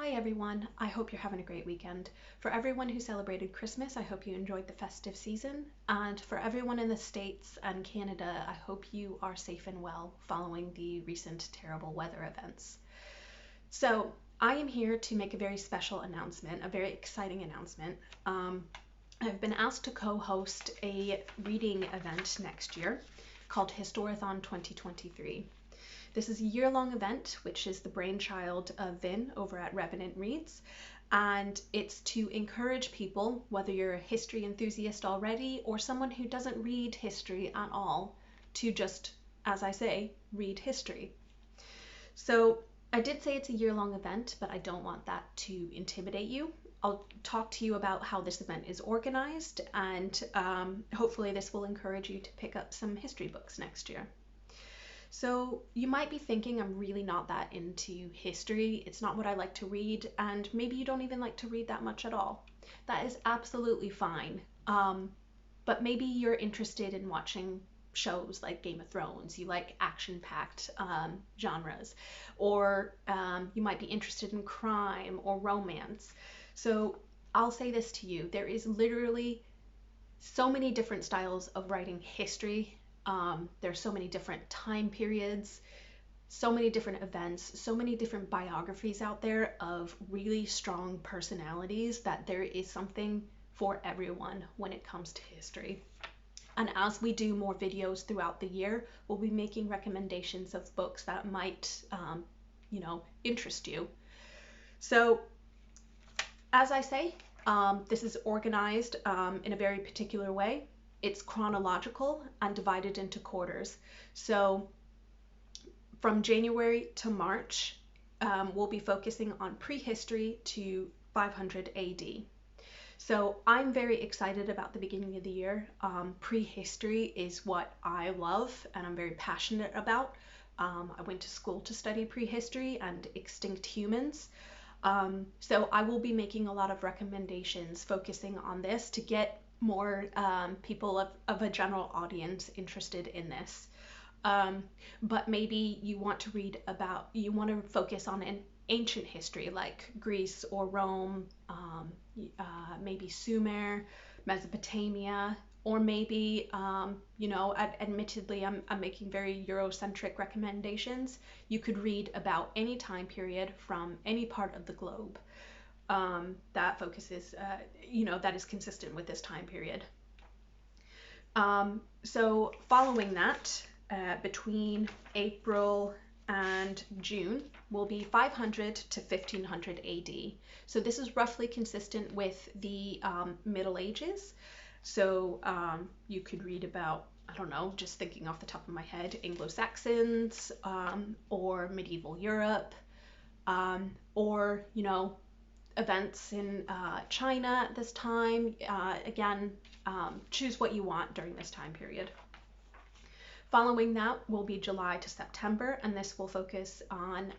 Hi everyone, I hope you're having a great weekend. For everyone who celebrated Christmas, I hope you enjoyed the festive season. And for everyone in the States and Canada, I hope you are safe and well following the recent terrible weather events. So, I am here to make a very special announcement, a very exciting announcement. I've been asked to co-host a reading event next year called Historathon 2023. This is a year-long event, which is the brainchild of Vin over at Revenant Reads, and it's to encourage people, whether you're a history enthusiast already or someone who doesn't read history at all, to just, as I say, read history. So I did say it's a year-long event, but I don't want that to intimidate you. I'll talk to you about how this event is organized, and hopefully this will encourage you to pick up some history books next year. So you might be thinking I'm really not that into history, it's not what I like to read, and maybe you don't even like to read that much at all. That is absolutely fine. But maybe you're interested in watching shows like Game of Thrones, you like action-packed genres, or you might be interested in crime or romance. So I'll say this to you, there is literally so many different styles of writing history. There's so many different time periods, so many different events, so many different biographies out there of really strong personalities that there is something for everyone when it comes to history. And as we do more videos throughout the year, we'll be making recommendations of books that might, interest you. So, as I say, this is organized in a very particular way. It's chronological and divided into quarters. So from January to March, we'll be focusing on prehistory to 500 AD. So I'm very excited about the beginning of the year. Prehistory is what I love and I'm very passionate about. I went to school to study prehistory and extinct humans. So I will be making a lot of recommendations focusing on this to get more people of a general audience interested in this. But maybe you want to focus on an ancient history like Greece or Rome, maybe Sumer, Mesopotamia, or maybe, admittedly, I'm making very Eurocentric recommendations. You could read about any time period from any part of the globe that focuses, that is consistent with this time period. So following that, between April and June will be 500 to 1500 AD. So this is roughly consistent with the Middle Ages. So you could read about, I don't know, just thinking off the top of my head, Anglo-Saxons, or medieval Europe, or, events in China at this time. Again, choose what you want during this time period. Following that will be July to September, and this will focus on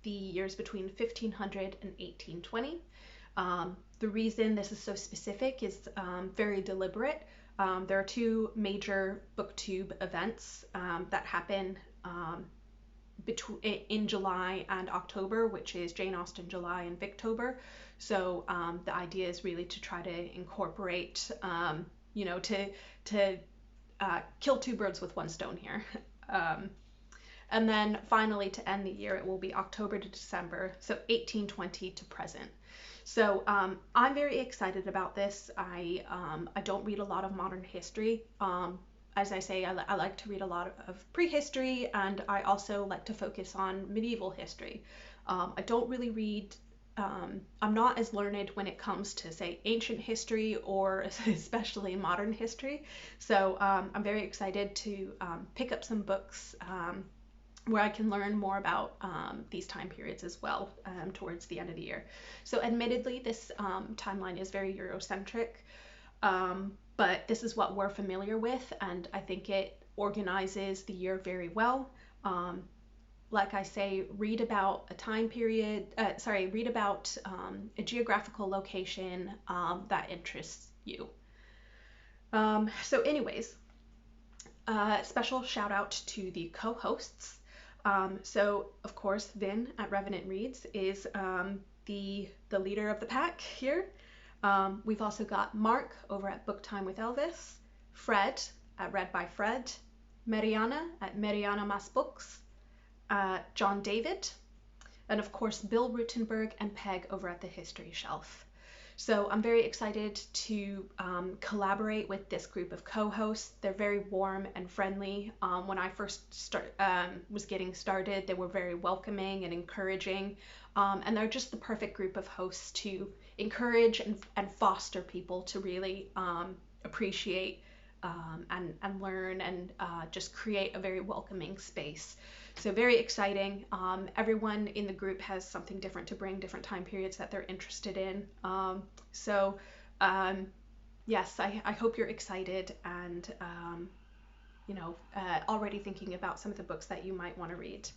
the years between 1500 and 1820. The reason this is so specific is very deliberate. There are two major booktube events that happen in July and October, which is Jane Austen July and Victober. So the idea is really to try to incorporate, to kill two birds with one stone here. And then finally, to end the year, it will be October to December, so 1820 to present. So I'm very excited about this. I don't read a lot of modern history. As I say, I like to read a lot of prehistory, and I also like to focus on medieval history. I don't really read, I'm not as learned when it comes to, say, ancient history or especially modern history. So I'm very excited to pick up some books where I can learn more about these time periods as well towards the end of the year. So admittedly, this timeline is very Eurocentric. But this is what we're familiar with, and I think it organizes the year very well. Like I say, read about a time period, read about a geographical location that interests you. So anyways, special shout out to the co-hosts. So of course, Vin at Revenant Reads is the leader of the pack here. We've also got Mark over at Book Time with Elvis, Fred at Read by Fred, Mariana at Mariana Mas Books, John David, and of course Bill Rutenberg and Peg over at the History Shelf. So I'm very excited to collaborate with this group of co-hosts. They're very warm and friendly. When I first was getting started, they were very welcoming and encouraging. And they're just the perfect group of hosts to encourage and foster people to really appreciate and learn and just create a very welcoming space. So very exciting. Everyone in the group has something different to bring, different time periods that they're interested in. Yes, I hope you're excited and already thinking about some of the books that you might want to read.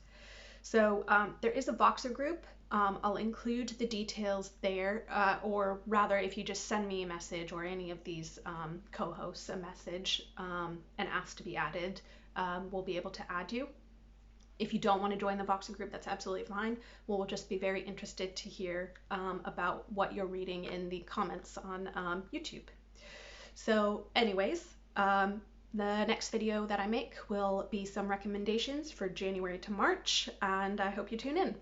So there is a Voxer group. I'll include the details there, or rather if you just send me a message or any of these co-hosts a message and ask to be added, we'll be able to add you. If you don't want to join the Voxer group, that's absolutely fine. We'll just be very interested to hear about what you're reading in the comments on YouTube. So anyways, the next video that I make will be some recommendations for January to March, and I hope you tune in.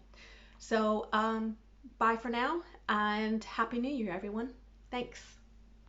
So bye for now, and Happy New Year, everyone. Thanks.